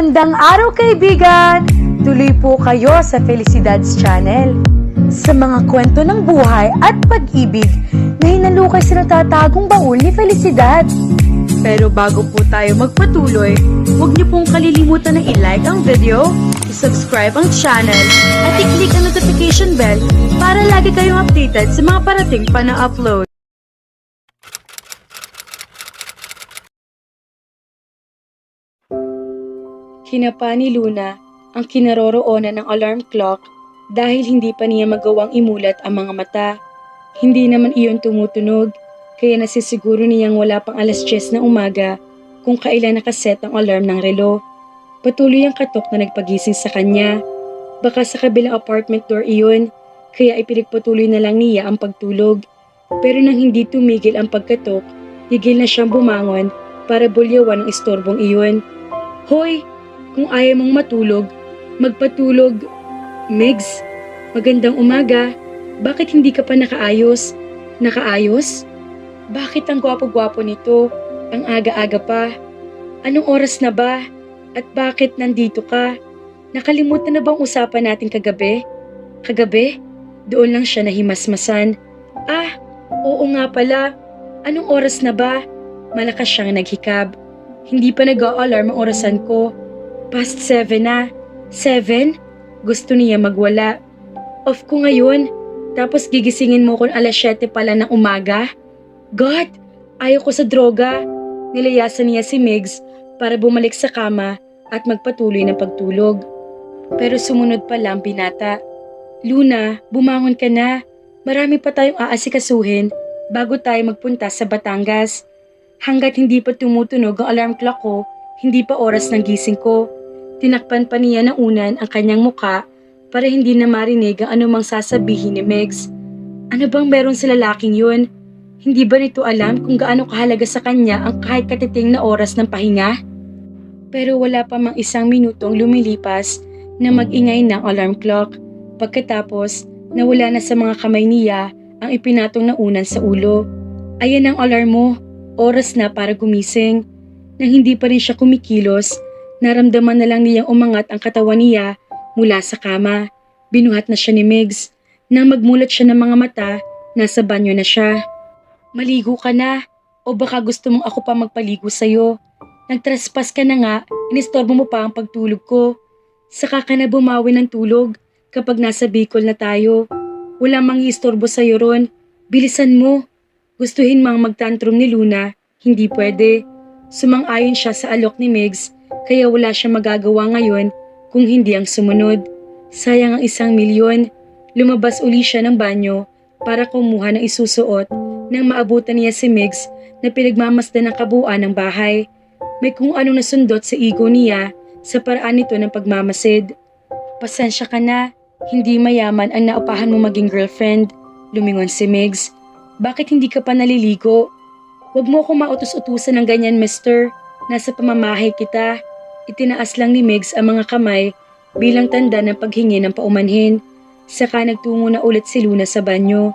Magandang araw kaibigan! Tuloy po kayo sa Felicidad's Channel. Sa mga kwento ng buhay at pag-ibig na hinalukay sa natatagong baul ni Felicidad. Pero bago po tayo magpatuloy, huwag niyo pong kalilimutan na i-like ang video, i-subscribe ang channel, at i-click ang notification bell para lagi kayong updated sa mga parating pa na upload. Kinapa ni Luna ang kinaroroonan ng alarm clock dahil hindi pa niya magawang imulat ang mga mata. Hindi naman iyon tumutunog, kaya nasisiguro niyang wala pang alas 10 ng umaga kung kailan nakaset ang alarm ng relo. Patuloy ang katok na nagpagising sa kanya. Baka sa kabilang apartment door iyon, kaya ipinagpatuloy na lang niya ang pagtulog. Pero nang hindi tumigil ang pagkatok, higil na siyang bumangon para bulyawan ang istorbong iyon. Hoy! Kung ayaw mong matulog, magpatulog. Megs, magandang umaga. Bakit hindi ka pa nakaayos? Nakaayos? Bakit ang gwapo-gwapo nito? Ang aga-aga pa. Anong oras na ba? At bakit nandito ka? Nakalimutan na bang usapan natin kagabi? Kagabi? Doon lang siya nahimasmasan. Ah, oo nga pala. Anong oras na ba? Malakas siyang naghikab. Hindi pa nag-a-alarm ang orasan ko. Past 7 na. 7? Gusto niya magwala. Off ko ngayon. Tapos gigisingin mo kung alas 7 pala ng umaga? God! Ayaw ko sa droga. Nilayasan niya si Migs para bumalik sa kama at magpatuloy ng pagtulog. Pero sumunod pa lang binata. Luna, bumangon ka na. Marami pa tayong aasikasuhin bago tayo magpunta sa Batangas. Hanggat hindi pa tumutunog ang alarm clock ko, hindi pa oras ng gising ko. Tinakpan pa niya ng unan ang kanyang muka para hindi na marinig ang anumang sasabihin ni Megs. Ano bang meron sa lalaking yun? Hindi ba nito alam kung gaano kahalaga sa kanya ang kahit katiting na oras ng pahinga? Pero wala pa mang isang minutong lumilipas na mag-ingay ng alarm clock. Pagkatapos, nawala na sa mga kamay niya ang ipinatong na unan sa ulo. Ayan ang alarm mo. Oras na para gumising. Nang hindi pa rin siya kumikilos, naramdaman na lang niyang umangat ang katawan niya mula sa kama. Binuhat na siya ni Migs. Nang magmulat siya ng mga mata, nasa banyo na siya. Maligo ka na, o baka gusto mong ako pa magpaligo sa'yo. Nagtraspas ka na nga, inistorbo mo pa ang pagtulog ko. Saka ka na bumawi ng tulog kapag nasa Bicol na tayo. Wala mang iistorbo sa'yo ron. Bilisan mo. Gustuhin mang magtantrum ni Luna, hindi pwede. Sumang-ayon siya sa alok ni Migs, kaya wala siya magagawa ngayon kung hindi ang sumunod. Sayang ang 1 milyon. Lumabas uli siya ng banyo para kumuha ng isusuot nang maabutan niya si Migs na pinagmamasdan ng kabuuan ng bahay. May kung anong nasundot sa ego niya sa paraan nito ng pagmamasid. Pasensya ka na, hindi mayaman ang naupahan mo maging girlfriend, lumingon si Migs. Bakit hindi ka pa naliligo? Huwag mo akong mautos-utusan ng ganyan, mister. Nasa pamamahay kita. Itinaas lang ni Migs ang mga kamay bilang tanda ng paghingi ng paumanhin. Saka nagtungo na ulit si Luna sa banyo.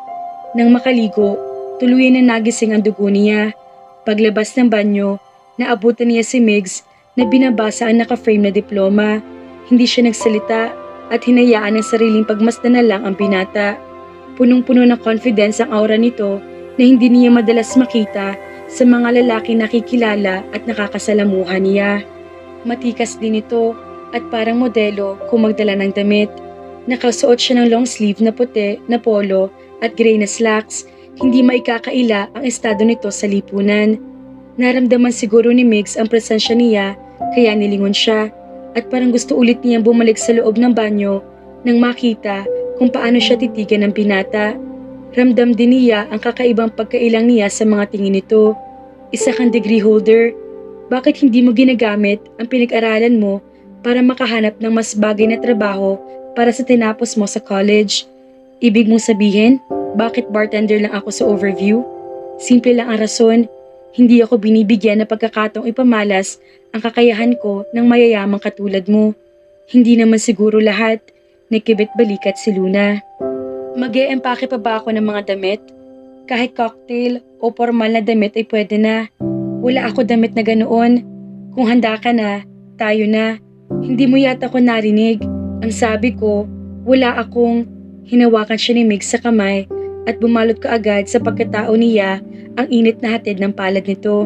Nang makaligo, tuluyan na nagising ang dugo niya. Paglabas ng banyo, naabutan niya si Migs na binabasa ang naka-frame na diploma. Hindi siya nagsalita at hinayaan ang sariling pagmasdan na lang ang binata. Punong-puno ng confidence ang aura nito na hindi niya madalas makita sa mga lalaking nakikilala at nakakasalamuhan niya. Matikas din ito at parang modelo kung magdala ng damit. Nakasuot siya ng long sleeve na puti na polo at gray na slacks. Hindi maikakaila ang estado nito sa lipunan. Naramdaman siguro ni Migs ang presensya niya kaya nilingon siya at parang gusto ulit niyang bumalik sa loob ng banyo nang makita kung paano siya titigan ng binata. Ramdam din niya ang kakaibang pagkailang niya sa mga tingin nito. Isa kang degree holder. Bakit hindi mo ginagamit ang pinag-aralan mo para makahanap ng mas bagay na trabaho para sa tinapos mo sa college? Ibig mong sabihin, bakit bartender lang ako sa overview? Simple lang ang rason. Hindi ako binibigyan ng pagkakataong ipamalas ang kakayahan ko ng mayayamang katulad mo. Hindi naman siguro lahat. Nagkibit balikat si Luna. Mag-e-empake pa ba ako ng mga damit? Kahit cocktail o formal na damit ay pwede na. Wala ako damit na ganoon. Kung handa ka na, tayo na. Hindi mo yata ko narinig. Ang sabi ko, wala akong hinawakan siya ni Mig sa kamay at bumalot ka agad sa pagkatao niya ang init na hatid ng palad nito.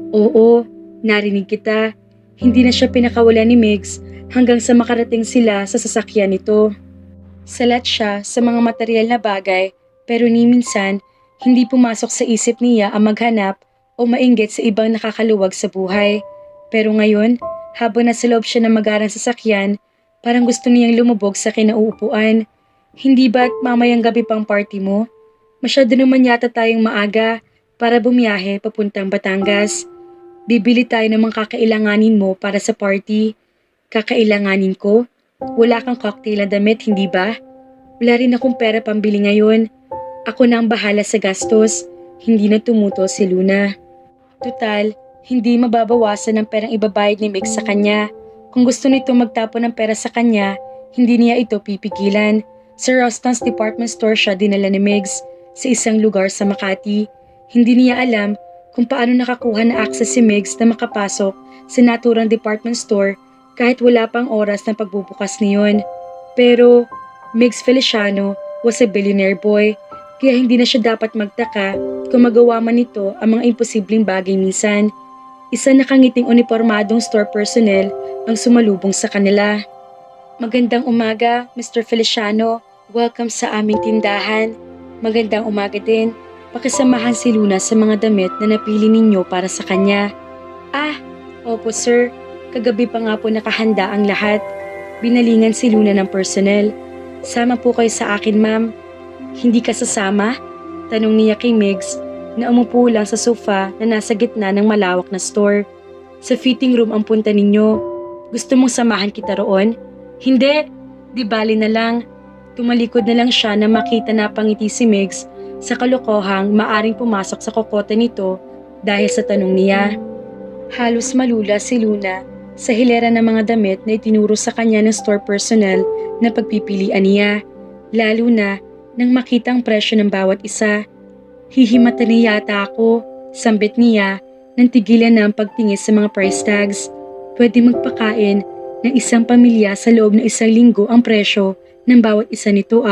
Oo, narinig kita. Hindi na siya pinakawala ni Migs hanggang sa makarating sila sa sasakyan nito. Salat siya sa mga material na bagay pero ni minsan hindi pumasok sa isip niya ang maghanap o mainggit sa ibang nakakaluwag sa buhay. Pero ngayon, habang nasa loob siya ng magarang sasakyan, parang gusto niyang lumubog sa kinauupuan. Hindi ba't mamayang gabi pang party mo? Masyado naman yata tayong maaga para bumiyahe papuntang Batangas. Bibili tayo ng mga kakailanganin mo para sa party. Kakailanganin ko? Wala kang cocktail na damit, hindi ba? Wala rin akong pera pambili ngayon. Ako na ang bahala sa gastos. Hindi na tumuto si Luna. Tutal, hindi mababawasan ang perang ibabayad ni Meg sa kanya. Kung gusto nito magtapon ng pera sa kanya, hindi niya ito pipigilan. Sa Roston's department store siya dinala ni Megs sa isang lugar sa Makati. Hindi niya alam kung paano nakakuha na access si Megs na makapasok sa naturang department store kahit wala pang oras ng pagbubukas niyon. Pero Megs Feliciano was a billionaire boy, kaya hindi na siya dapat magtaka kung magawa man nito ang mga imposibleng bagay minsan. Isa nakangiting uniformadong store personnel ang sumalubong sa kanila. Magandang umaga, Mr. Feliciano. Welcome sa aming tindahan. Magandang umaga din. Pakisamahan si Luna sa mga damit na napili ninyo para sa kanya. Ah, opo sir. Kagabi pa nga po nakahanda ang lahat. Binalingan si Luna ng personnel. Sama po kayo sa akin, ma'am. Hindi ka sasama? Tanong niya kay Migs na umupo lang sa sofa na nasa gitna ng malawak na store. Sa fitting room ang punta ninyo. Gusto mong samahan kita roon? Hindi. Di bali na lang. Tumalikod na lang siya na makita na pangiti si Migs sa kalokohang maaring pumasok sa kokote nito dahil sa tanong niya. Halos malula si Luna sa hilera ng mga damit na itinuro sa kanya ng store personnel na pagpipilian niya, lalo na nang makita ang presyo ng bawat isa. Hihimata niya yata ako, sambit niya nang tigilan na ang pagtingin sa mga price tags. Pwede magpakain ng isang pamilya sa loob ng isang linggo ang presyo ng bawat isa nito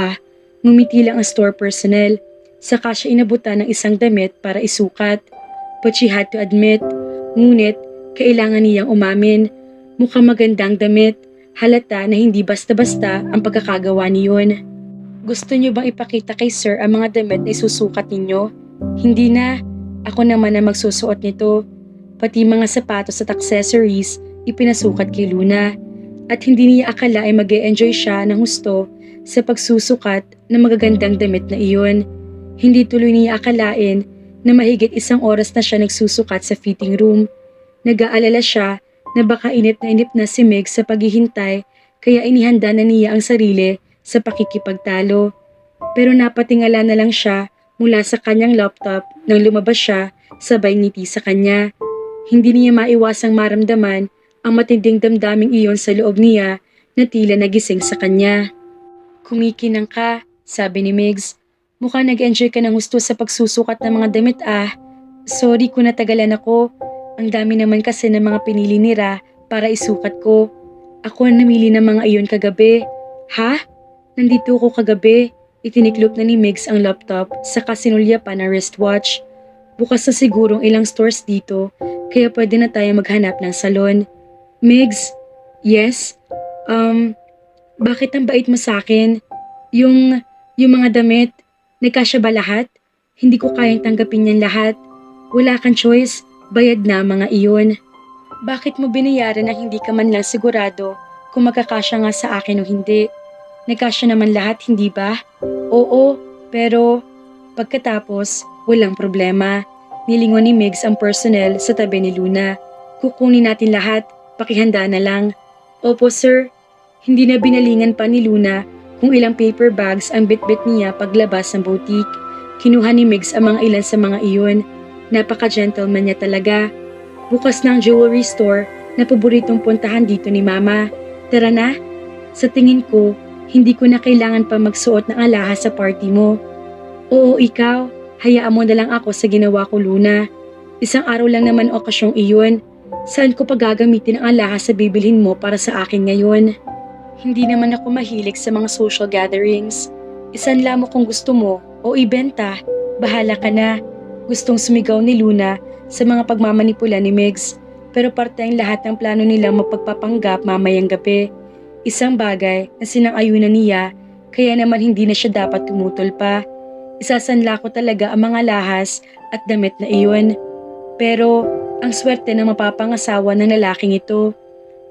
Ngumiti lang ang store personnel, saka siya inabutan ng isang damit para isukat. But she had to admit, ngunit kailangan niyang umamin. Mukhang magandang damit, halata na hindi basta-basta ang pagkakagawa niyon. Gusto niyo bang ipakita kay sir ang mga damit na isusukat ninyo? Hindi na, ako naman ang magsusuot nito. Pati mga sapatos at accessories, ipinasukat kay Luna. At hindi niya akala ay mag-e-enjoy siya ng husto sa pagsusukat ng magagandang damit na iyon. Hindi tuloy niya akalain na mahigit 1 oras na siya nagsusukat sa fitting room. Nag-aalala siya na baka inip na si Meg sa paghihintay kaya inihanda na niya ang sarili sa pakikipagtalo. Pero napatingala na lang siya mula sa kanyang laptop nang lumabas siya sabay ngiti sa kanya. Hindi niya maiwasang maramdaman ang matinding damdaming iyon sa loob niya na tila nagising sa kanya. Kumikinang ka, sabi ni Migs. Mukhang nag-enjoy ka ng gusto sa pagsusukat ng mga damit Sorry kung natagalan ako. Ang dami naman kasi ng mga pinili ni Ra para isukat ko. Ako ang namili ng mga iyon kagabi. Ha? Nandito ako kagabi. Itiniklop na ni Migs ang laptop saka sinulya pa na wristwatch. Bukas na sigurong ilang stores dito kaya pwede na tayo maghanap ng salon. Migs? Yes? Bakit ang bait mo sa akin? Yung mga damit, nagkasya ba lahat? Hindi ko kayang tanggapin yan lahat. Wala kang choice. Bayad na mga iyon. Bakit mo binayaran na hindi ka man lang sigurado kung magkakasya nga sa akin o hindi? Nagkasya naman lahat, hindi ba? Oo, pero pagkatapos, walang problema. Nilingon ni Migs ang personnel sa tabi ni Luna. Kukunin natin lahat, pakihanda na lang. Opo sir. Hindi na binalingan pa ni Luna kung ilang paper bags ang bitbit niya paglabas ng boutique. Kinuha ni Migs ang mga ilan sa mga iyon. Napaka-gentleman niya talaga. Bukas ng jewelry store na paboritong puntahan dito ni Mama. Tara na. Sa tingin ko, hindi ko na kailangan pa magsuot ng alahas sa party mo. Oo, ikaw. Hayaan mo na lang ako sa ginawa ko, Luna. 1 araw lang naman okasyong iyon. Saan ko pa gagamitin ang alahas sa bibilhin mo para sa akin ngayon? Hindi naman ako mahilig sa mga social gatherings. Isanla mo kung gusto mo o ibenta. Bahala ka na. Gustong sumigaw ni Luna sa mga pagmamanipula ni Migs. Pero parte ang lahat ng plano nilang mapagpapanggap mamayang gabi. Isang bagay na sinang-ayunan niya kaya naman hindi na siya dapat tumutol pa. Isasanla ko talaga ang mga lahas at damit na iyon. Pero ang swerte na mapapangasawa ng lalaking ito.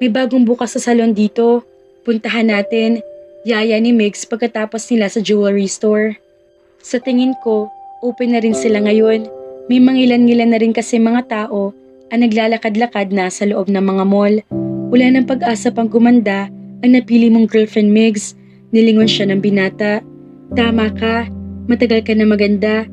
May bagong bukas sa salon dito. Puntahan natin. Yaya ni Migs pagkatapos nila sa jewelry store. Sa tingin ko, open na rin sila ngayon. May mangilan-ngilan na rin kasi mga tao ang naglalakad-lakad na sa loob ng mga mall. Wala ng pag-asa pang gumanda ang napili mong girlfriend Migs. Nilingon siya ng binata. Tama ka, matagal ka na maganda.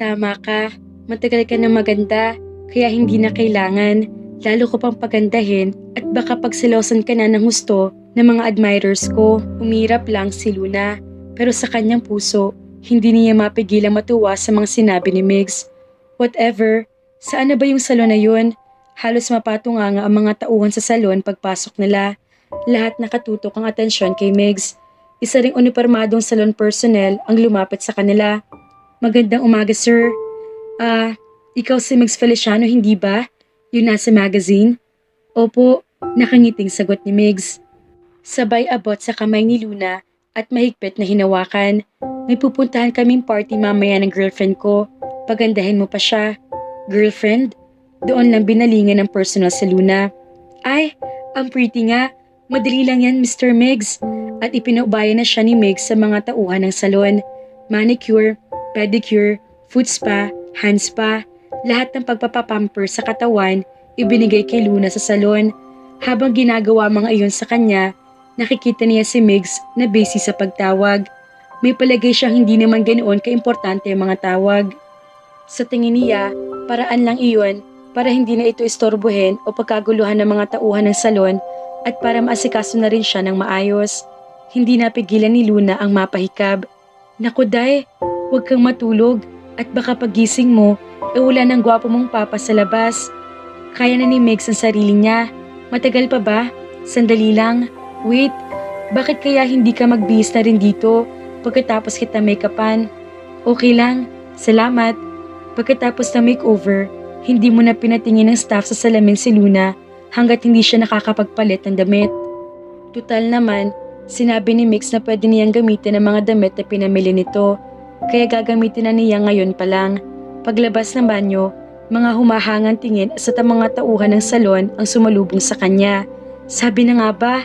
Tama ka, matagal ka na maganda. Kaya hindi na kailangan, lalo ko pang pagandahin at baka pagsilosan ka na ng husto ng mga admirers ko. Umirap lang si Luna, pero sa kanyang puso, hindi niya mapigilang matuwa sa mga sinabi ni Migs. Whatever, saan na ba yung salon na yun? Halos mapatunganga ang mga tauhan sa salon pagpasok nila. Lahat nakatutok ang atensyon kay Migs. Isa ring unipormadong salon personnel ang lumapit sa kanila. Magandang umaga, sir. Ikaw si Migs Feliciano, hindi ba? Yung nasa magazine? Opo, nakangiting sagot ni Migs. Sabay abot sa kamay ni Luna at mahigpit na hinawakan. May pupuntahan kaming party mamaya ng girlfriend ko. Pagandahin mo pa siya. Girlfriend? Doon lang binalingan ng personal sa Luna. Ay, ang pretty nga. Madali lang yan, Mr. Migs. At ipinaubayan na siya ni Migs sa mga tauhan ng salon. Manicure, pedicure, foot spa, hand spa. Lahat ng pagpapapamper sa katawan ibinigay kay Luna sa salon. Habang ginagawa mga iyon sa kanya, nakikita niya si Migs na busy sa pagtawag. May palagay siyang hindi naman ganoon kaimportante ang mga tawag. Sa tingin niya, paraan lang iyon para hindi na ito istorbohin o pagkaguluhan ng mga tauhan ng salon at para maasikaso na rin siya ng maayos. Hindi napigilan ni Luna ang mapahikab. Naku day, huwag kang matulog at baka pagising mo, wala ng gwapo mong papa sa labas. Kaya na ni Migs ang sarili niya. Matagal pa ba? Sandali lang. Wait, bakit kaya hindi ka magbihis na rin dito pagkatapos kita make-upan? Okay lang, salamat. Pagkatapos ng makeover, hindi mo na pinatingin ng staff sa salamin si Luna hanggat hindi siya nakakapagpalit ng damit. Tutal naman, sinabi ni Migs na pwede niyang gamitin ang mga damit na pinamili nito, kaya gagamitin na niya ngayon pa lang. Paglabas ng banyo, mga humahangang tingin sa mga tauhan ng salon ang sumalubong sa kanya. Sabi na nga ba,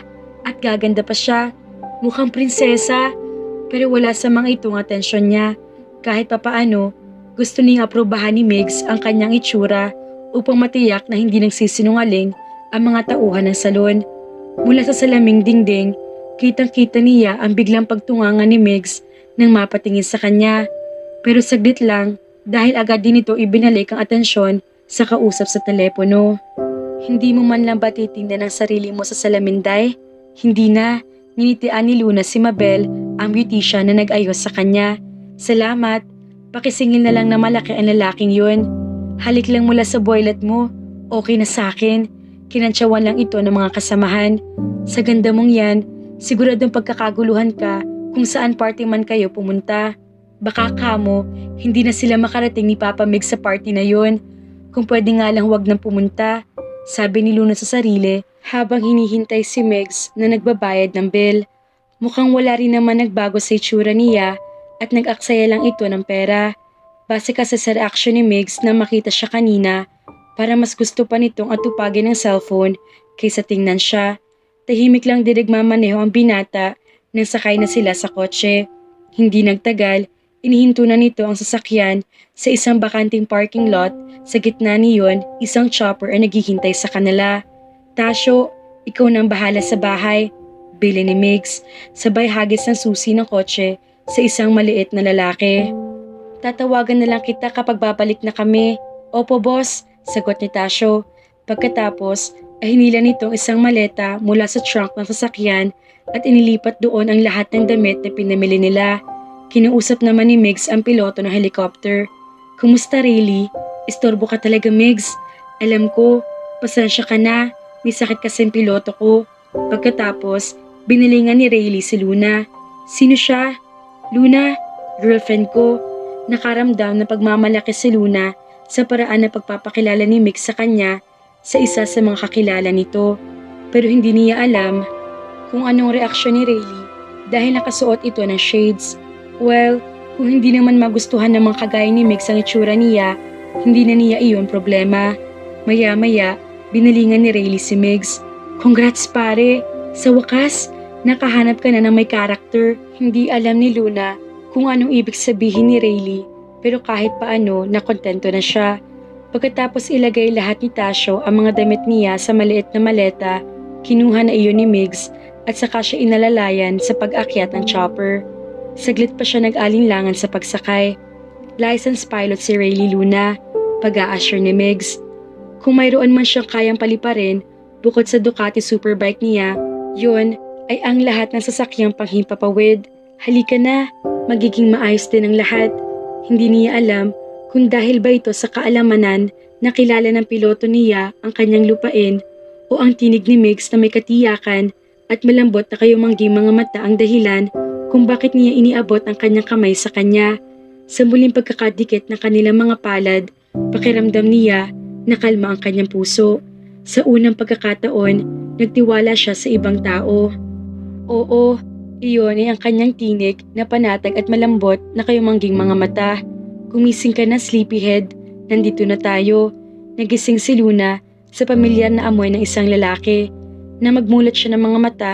at gaganda pa siya. Mukhang prinsesa. Pero wala sa mga itong atensyon niya. Kahit papaano, gusto niyang aprobahan ni Migs ang kanyang itsura upang matiyak na hindi nagsisinungaling ang mga tauhan ng salon. Mula sa salaming dingding, kitang-kita niya ang biglang pagtunganga ni Migs nang mapatingin sa kanya. Pero saglit lang, dahil agad din ito ibinalik ang atensyon sa kausap sa telepono. Hindi mo man lang ba titingnan ang sarili mo sa salamin, Day? Hindi na. Ninitian ni Luna si Mabel, ang beautician na nag-ayos sa kanya. Salamat. Pakisingil na lang na malaki ang lalaking yun. Halik lang mula sa boylet mo. Okay na sa akin. Kinantsawan lang ito ng mga kasamahan. Sa ganda mong yan, siguradong pagkakaguluhan ka kung saan party man kayo pumunta. Baka kamo, hindi na sila makarating ni Papa Migs sa party na yon. Kung pwede nga lang huwag nang pumunta, sabi ni Luna sa sarili habang hinihintay si Migs na nagbabayad ng bill. Mukhang wala rin naman nagbago sa itsura niya at nag-aksaya lang ito ng pera. Base kasi sa reaksyon ni Migs na makita siya kanina, para mas gusto pa nitong atupagin ng cellphone kaysa tingnan siya. Tahimik lang din nagmamaneho ang binata nang sakay na sila sa kotse. Hindi nagtagal, inihinto na nito ang sasakyan sa isang bakanting parking lot. Sa gitna niyon, isang chopper ang naghihintay sa kanila. Tasyo, ikaw nang bahala sa bahay, bili ni Migs, sabay hagis ng susi ng kotse sa isang maliit na lalaki. Tatawagan na lang kita kapag babalik na kami. Opo boss, sagot ni Tasyo. Pagkatapos ay hinila nitong isang maleta mula sa trunk ng sasakyan at inilipat doon ang lahat ng damit na pinamili nila. Kinausap naman ni Migs ang piloto ng helicopter. Kumusta Rayleigh? Istorbo ka talaga Migs. Alam ko, Pasensya ka na, may sakit kasi ang piloto ko. Pagkatapos, binilingan ni Rayleigh si Luna. Sino siya? Luna, girlfriend ko. Nakaramdam ng pagmamalaki si Luna sa paraan ng pagpapakilala ni Mick sa kanya sa isa sa mga kakilala nito. Pero hindi niya alam kung anong reaksyon ni Rayleigh dahil nakasuot ito ng shades. Well, kung hindi naman magustuhan ng mga kagaya ni Mick ang itsura niya, hindi na niya iyon problema. Maya-maya, binalingan ni Rayleigh si Migs. Congrats pare! Sa wakas, nakahanap ka na ng may karakter. Hindi alam ni Luna kung anong ibig sabihin ni Rayleigh, pero kahit paano nakontento na siya. Pagkatapos ilagay lahat ni Tasyo ang mga damit niya sa maliit na maleta, kinuha na iyon ni Migs at saka siya inalalayan sa pag-akyat ng chopper. Saglit pa siya nag-alinlangan sa pagsakay. Licensed pilot si Rayleigh Luna, pag-a-assure ni Migs. Kung mayroon man siyang kayang paliparin, bukod sa Ducati Superbike niya, yun ay ang lahat ng sasakyang panghimpapawid. Halika na, magiging maayos din ang lahat. Hindi niya alam kung dahil ba ito sa kaalamanan na kilala ng piloto niya ang kanyang lupain o ang tinig ni Migs na may katiyakan at malambot na kayumangging mga mata ang dahilan kung bakit niya iniabot ang kanyang kamay sa kanya. Sa muling pagkakadikit ng kanilang mga palad, pakiramdam niya na kalma ang kanyang puso. Sa unang pagkakataon, nagtiwala siya sa ibang tao. Oo, iyon ay ang kanyang tinig na panatag at malambot na kayumangging mga mata. Gumising ka na, sleepyhead. Nandito na tayo. Nagising si Luna sa pamilyar na amoy ng isang lalaki. Na magmulat siya ng mga mata,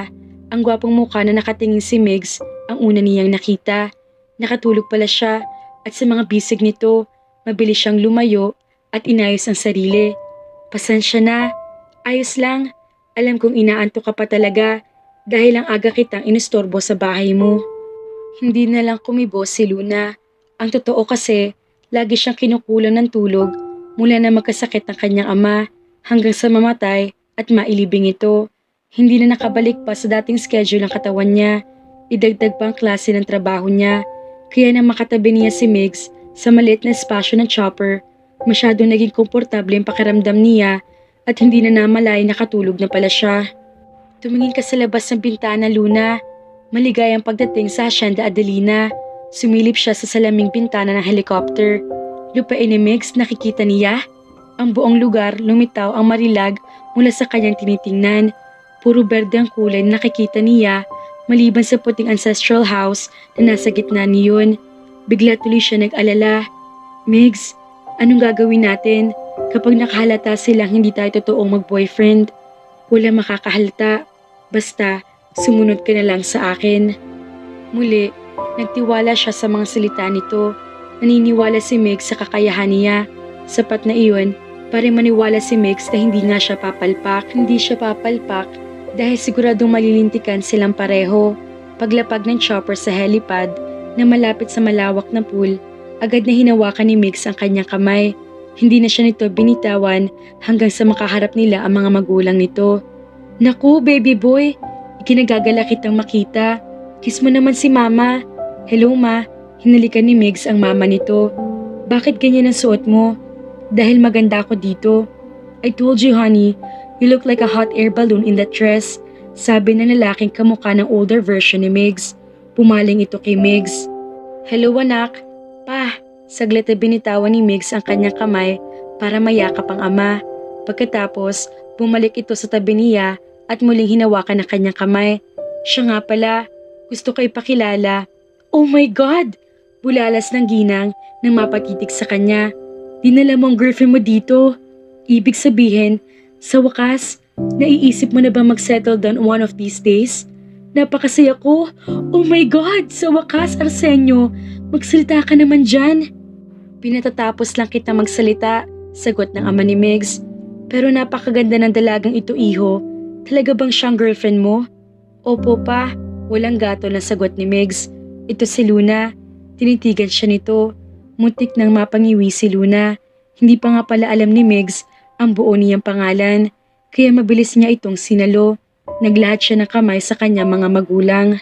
ang gwapong mukha na nakatingin si Migs ang una niyang nakita. Nakatulog pala siya at sa mga bisig nito, mabilis siyang lumayo at inayos ang sarili. Pasensya na. Ayos lang. Alam kong inaantok ka pa talaga dahil ang aga kitang inistorbo sa bahay mo. Hindi na lang kumibo si Luna. Ang totoo kasi, lagi siyang kinukulang ng tulog mula na magkasakit ang kanyang ama hanggang sa mamatay at mailibing ito. Hindi na nakabalik pa sa dating schedule ang katawan niya. Idagdag pa ang klase ng trabaho niya. Kaya nang makatabi niya si Migs sa maliit na espasyo ng chopper, masyadong naging komportable ang pakiramdam niya at hindi na namalay nakatulog na pala siya. Tumingin ka sa labas ng bintana, Luna. Maligayang pagdating sa Hacienda Adelina. Sumilip siya sa salaming bintana ng helicopter. Lupain ni Migs, nakikita niya. Ang buong lugar lumitaw ang marilag mula sa kanyang tinitingnan. Puro berde ang kulay na nakikita niya maliban sa puting ancestral house na nasa gitna niyon. Bigla tuloy siya nag-alala. Migs, anong gagawin natin kapag nakahalata silang hindi tayo totoong mag-boyfriend? Wala makakahalata. Basta, sumunod ka na lang sa akin. Muli, nagtiwala siya sa mga salita nito. Naniniwala si Migs sa kakayahan niya. Sapat na iyon para maniwala si Migs na hindi nga siya papalpak. Hindi siya papalpak dahil siguradong malilintikan silang pareho. Paglapag ng chopper sa helipad na malapit sa malawak na pool, agad na hinawakan ni Migs ang kanyang kamay. Hindi na siya nito binitawan hanggang sa makaharap nila ang mga magulang nito. Naku, baby boy, ikinagagala kitang makita. Kiss mo naman si mama. Hello ma, hinalikan ni Migs ang mama nito. Bakit ganyan ang suot mo? Dahil maganda ako dito. I told you honey, you look like a hot air balloon in that dress. Sabi ng lalaking kamukha ng older version ni Migs. Pumaling ito kay Migs. Hello anak. Pa, saglit na binitawan ni Migs ang kanyang kamay para mayakap ang ama. Pagkatapos, bumalik ito sa tabi niya at muling hinawakan ang kanyang kamay. Siya nga pala, gusto ko ipakilala. Oh my God! Bulalas ng ginang nang mapatitig sa kanya. Dinala mo ang girlfriend mo dito. Ibig sabihin, sa wakas, naiisip mo na ba mag-settle down one of these days? Napakasaya ko. Oh my God! Sa wakas, Arsenio, magsalita ka naman dyan. Pinatatapos lang kita magsalita, sagot ng ama ni Migs. Pero napakaganda ng dalagang ito, iho. Talaga bang siyang girlfriend mo? Opo pa, walang gato na sagot ni Migs. Ito si Luna. Tinitigan siya nito. Muntik nang mapangiwi si Luna. Hindi pa nga pala alam ni Migs ang buo niyang pangalan. Kaya mabilis niya itong sinalo. Naglahat siya ng kamay sa kanyang mga magulang.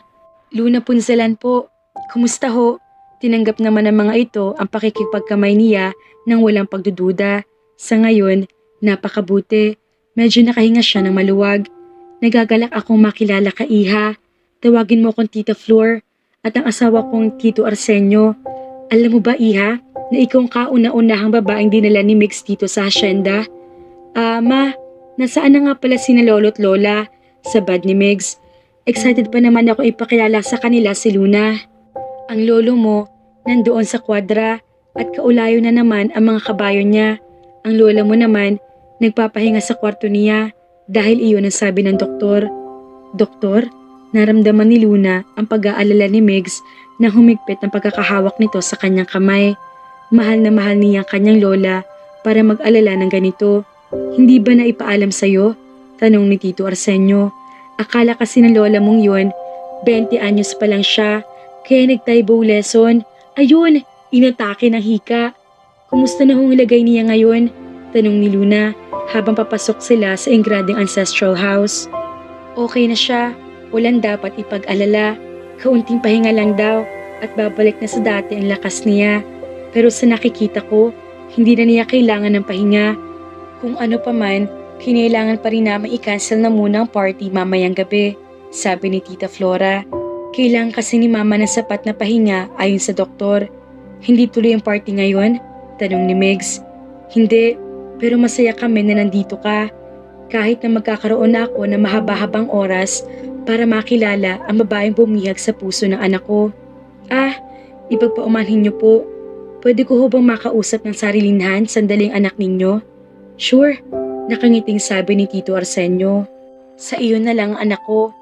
Luna Punzalan po. Kumusta ho? Tinanggap naman ng mga ito ang pakikipagkamay niya nang walang pagdududa. Sa ngayon, napakabuti. Medyo nakahinga siya ng maluwag. Nagagalak akong makilala ka, Iha. Tawagin mo akong Tita Flor at ang asawa kong Tito Arsenio. Alam mo ba, Iha, na ikaw ang kauna-unahang babaeng dinala ni Mix dito sa hasyenda? Ma, nasaan na nga pala sina lolo't lola? Sabad ni Migs. Excited pa naman ako ipakilala sa kanila si Luna. Ang lolo mo, nandoon sa kwadra at kaulayo na naman ang mga kabayo niya. Ang lola mo naman, nagpapahinga sa kwarto niya dahil iyon ang sabi ng doktor. Doktor? Naramdaman ni Luna ang pag-aalala ni Migs na humigpit ang pagkakahawak nito sa kanyang kamay. Mahal na mahal niya ang kanyang lola para mag-alala ng ganito. Hindi ba naipaalam sa'yo? Tanong ni Tito Arsenio. Akala kasi ng lola mong yun, 20 anyos pa lang siya, kaya nag-Taibo lesson. Ayun, inatake ng hika. Kumusta na hong lagay niya ngayon? Tanong ni Luna habang papasok sila sa Ingrading Ancestral House. Okay na siya, walang dapat ipag-alala. Kaunting pahinga lang daw at babalik na sa dati ang lakas niya. Pero sa nakikita ko, hindi na niya kailangan ng pahinga. Kung ano pa man, kinailangan pa rin namin i-cancel na muna ang party mamayang gabi, sabi ni Tita Flora. Kailangan kasi ni Mama ng sapat na pahinga ayon sa doktor. Hindi tuloy ang party ngayon? Tanong ni Migs. Hindi, pero masaya kami na nandito ka. Kahit na magkakaroon na ako ng mahaba-habang oras para makilala ang babaeng bumihag sa puso ng anak ko. Ipagpaumanhin niyo po. Pwede ko ho bang makausap ng sarilinhan sandaling anak ninyo? Sure, nakangiting sabi ni Tito Arsenio. Sa iyo na lang anak ko.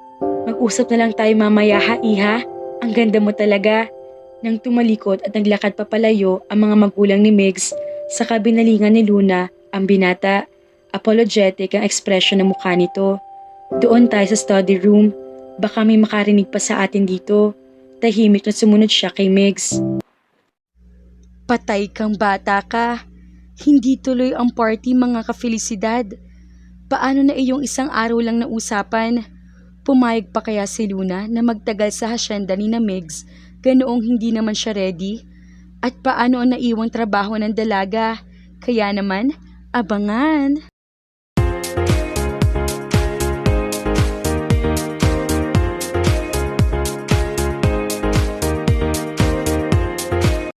Mag-usap na lang tayo mamaya ha, Iha. Ang ganda mo talaga. Nang tumalikod at naglakad papalayo ang mga magulang ni Migs, sa kabinalingan ni Luna ang binata. Apologetic ang ekspresyon ng mukha nito. Doon tayo sa study room. Baka may makarinig pa sa atin dito. Tahimik na sumunod siya kay Migs. Patay kang bata ka. Hindi tuloy ang party mga kafelisidad. Paano na iyong isang araw lang na usapan? Pumayag pa kaya si Luna na magtagal sa hasyenda ni na Migs ganoong hindi naman siya ready? At paano ang naiwang trabaho ng dalaga? Kaya naman, abangan!